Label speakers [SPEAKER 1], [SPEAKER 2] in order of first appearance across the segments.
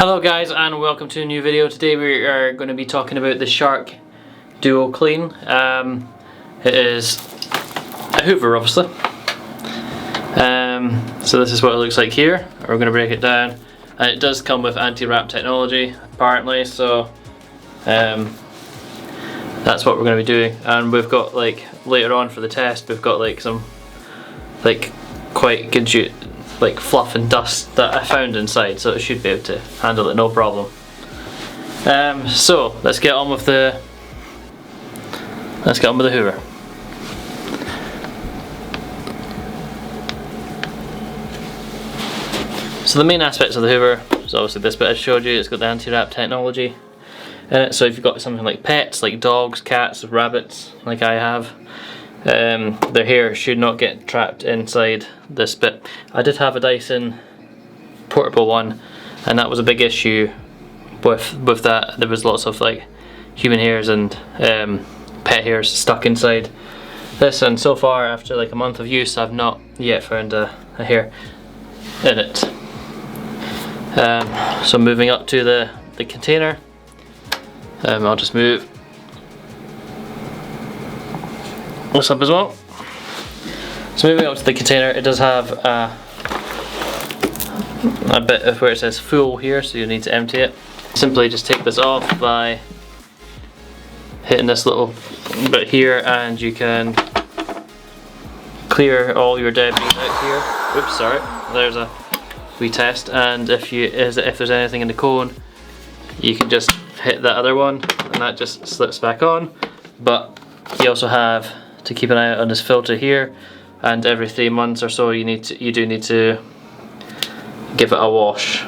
[SPEAKER 1] Hello guys, and welcome to a new video. Today we are going to be talking about the Shark Duo Clean. It is a Hoover, obviously. So this is what it looks like here. We're going to break it down, and it does come with anti-wrap technology apparently, so that's what we're going to be doing. And we've got, like, later on for the test, we've got like some quite good fluff and dust that I found inside, so it should be able to handle it no problem. So let's get on with the Hoover. So the main aspects of the Hoover is obviously this bit I showed you. It's got the anti-wrap technology in it, so if you've got something like pets, like dogs, cats, rabbits, like I have, their hair should not get trapped inside this bit. I did have a Dyson portable one, and that was a big issue with that. There was lots of like human hairs and pet hairs stuck inside this, and so far after like a month of use I've not yet found a hair in it. So moving up to the container, I'll just move this up as well. So moving up to the container, it does have a bit of where it says full here, so you need to empty it. Simply just take this off by hitting this little bit here, and you can clear all your debris out here. Oops, sorry, there's a wee test. And if there's anything in the cone, you can just hit that other one and that just slips back on. But you also have to keep an eye out on this filter here, and every 3 months or so you do need to give it a wash.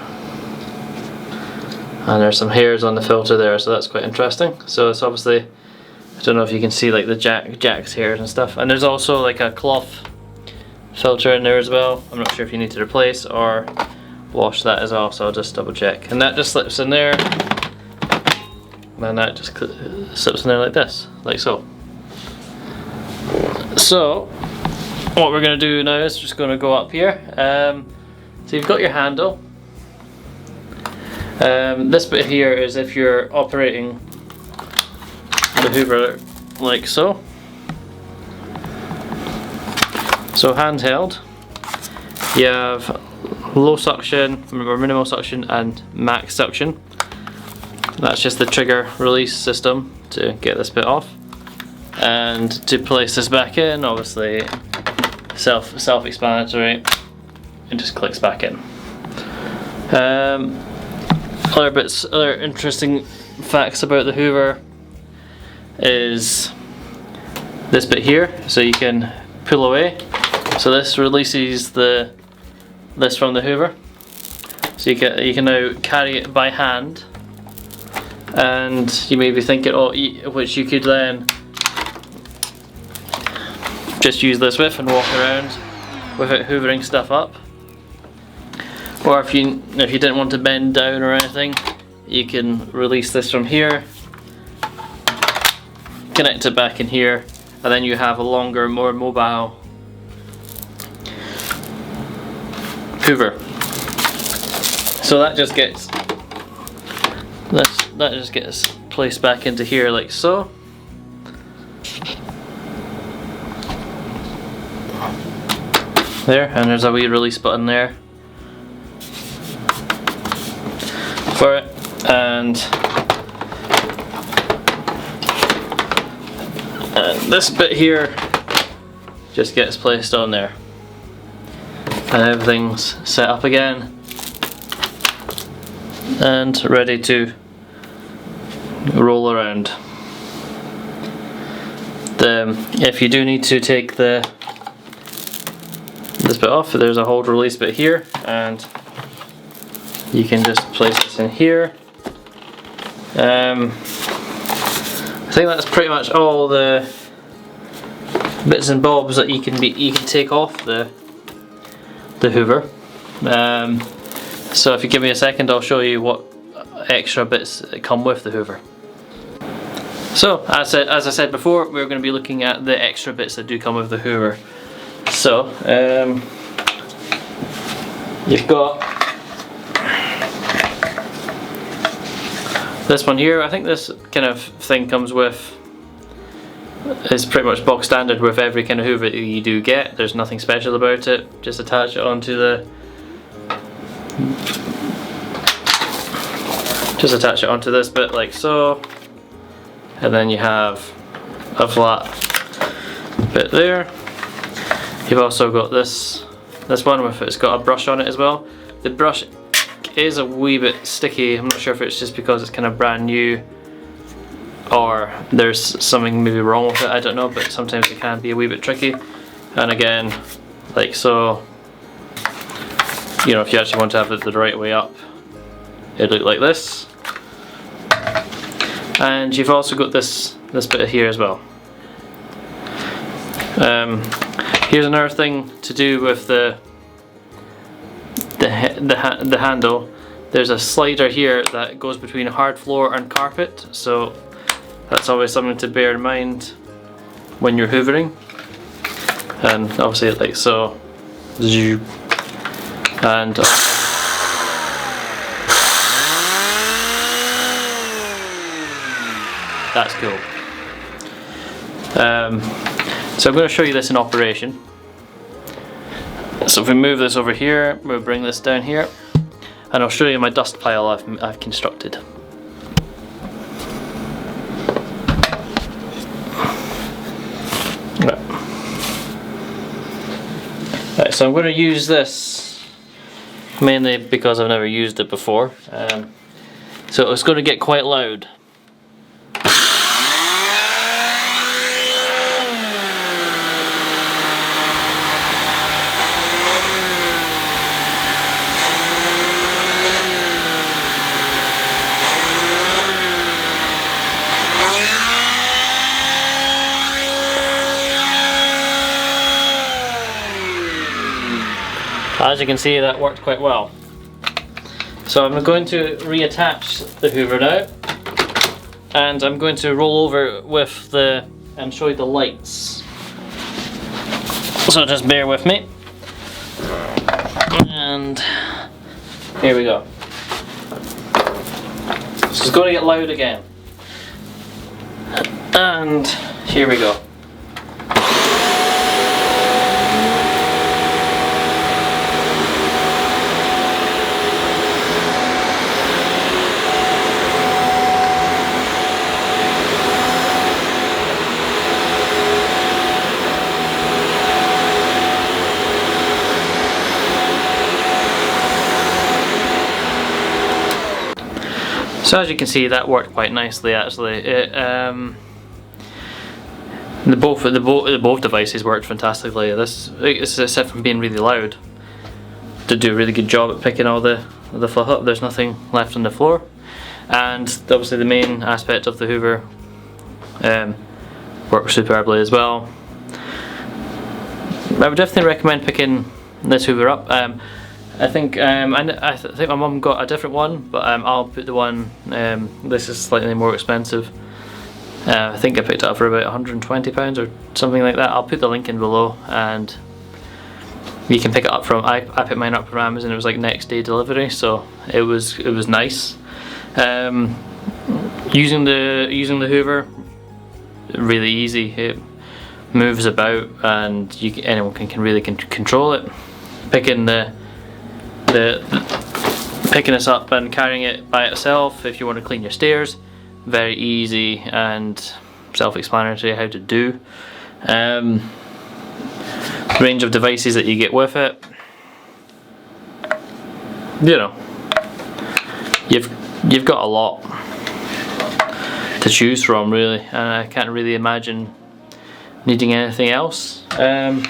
[SPEAKER 1] And there's some hairs on the filter there, so that's quite interesting. So it's obviously, I don't know if you can see like the jack's hairs and stuff. And there's also like a cloth filter in there as well. I'm not sure if you need to replace or wash that as well, so I'll just double check. And that just slips in there, and that just slips in there like this, like so. So what we're going to do now is just going to go up here. So you've got your handle. This bit here is if you're operating the Hoover like so. So handheld, you have low suction, or minimal suction, and max suction. That's just the trigger release system to get this bit off. And to place this back in, obviously self-explanatory, it just clicks back in. Other interesting facts about the Hoover is this bit here, so you can pull away. So this releases this from the Hoover, so you can now carry it by hand, and you may be thinking, oh, which you could then just use this with and walk around with it hoovering stuff up. Or if you didn't want to bend down or anything, you can release this from here, connect it back in here, and then you have a longer, more mobile Hoover. So that just gets placed back into here like so. There, and there's a wee release button there for it, and this bit here just gets placed on there, and everything's set up again and ready to roll around. If you do need to take this bit off, there's a hold release bit here, and you can just place this in here. I think that's pretty much all the bits and bobs that you can take off the Hoover. So if you give me a second, I'll show you what extra bits come with the Hoover. So as I said before, we're going to be looking at the extra bits that do come with the Hoover. So you've got This one here, I think this kind of thing comes with, is pretty much box standard with every kind of hoover that you do get. There's nothing special about it. Just attach it onto the, just attach it onto this bit like so, and then you have a flat bit there. You've also got this one with, it's got a brush on it as well. The brush is a wee bit sticky. I'm not sure if it's just because it's kind of brand new or there's something maybe wrong with it, I don't know, but sometimes it can be a wee bit tricky. And again, like so, you know, if you actually want to have it the right way up, it'd look like this. And you've also got this bit here as well. Here's another thing to do with the handle. There's a slider here that goes between hard floor and carpet, so that's always something to bear in mind when you're hoovering. And obviously like so, and that's cool. So I'm going to show you this in operation. So if we move this over here, we'll bring this down here, and I'll show you my dust pile I've constructed. Right, so I'm going to use this mainly because I've never used it before. So it's going to get quite loud. As you can see, that worked quite well. So I'm going to reattach the hoover now, and I'm going to roll over with the and show you the lights. So just bear with me. And here we go. So it's going to get loud again. And here we go. So as you can see, that worked quite nicely actually. Both devices worked fantastically. This, except from being really loud, did do a really good job at picking all the fluff up. There's nothing left on the floor, and obviously the main aspect of the hoover worked superbly as well. I would definitely recommend picking this hoover up. I think I think my mum got a different one, but I'll put the one. This is slightly more expensive. I think I picked it up for about £120 or something like that. I'll put the link in below, and you can pick it up from. I picked mine up from Amazon. It was like next day delivery, so it was nice. Using the hoover, really easy. It moves about, and anyone can really control it. Picking picking this up and carrying it by itself, if you want to clean your stairs, very easy and self-explanatory how to do. Range of devices that you get with it, you know, you've got a lot to choose from really, and I can't really imagine needing anything else. And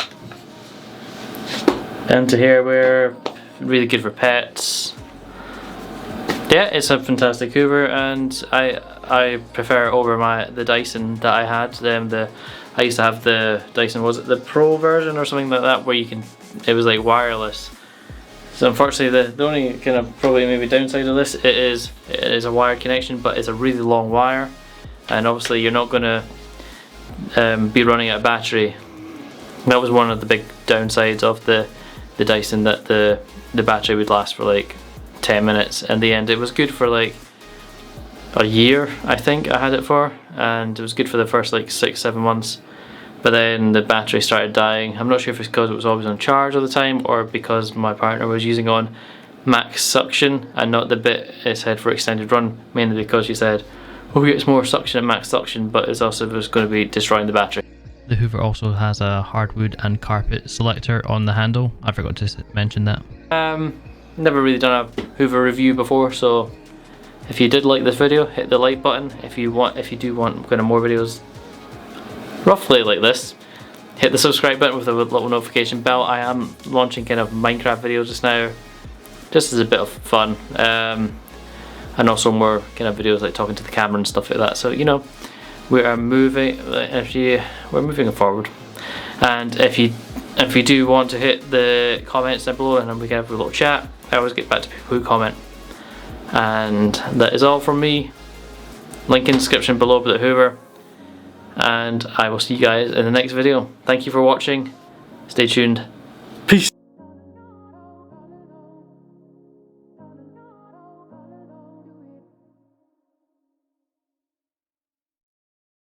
[SPEAKER 1] to here, we're really good for pets. Yeah, it's a fantastic hoover, and I prefer it over the Dyson that I had. I used to have the Dyson, was it the Pro version or something like that, where it was like wireless. So unfortunately the only kind of probably maybe downside of this, it is a wired connection, but it's a really long wire, and obviously you're not going to be running out of battery. That was one of the big downsides of the Dyson, that the battery would last for like 10 minutes. In the end, it was good for like a year, I think I had it for, and it was good for the first like 6-7 months, but then the battery started dying. I'm not sure if it's because it was always on charge all the time, or because my partner was using on max suction and not the bit it said for extended run, mainly because she said, oh, it's more suction at max suction, but it's also was going to be destroying the battery. The Hoover also has a hardwood and carpet selector on the handle. I forgot to mention that. Never really done a Hoover review before, so if you did like this video, hit the like button. If you do want kind of more videos roughly like this, hit the subscribe button with a little notification bell. I am launching kind of Minecraft videos just now, just as a bit of fun, and also more kind of videos like talking to the camera and stuff like that. So you know, we are moving. We're moving forward, and if you do want to hit the comments down below, and then we can have a little chat. I always get back to people who comment. And that is all from me. Link in the description below about the Hoover, and I will see you guys in the next video. Thank you for watching. Stay tuned.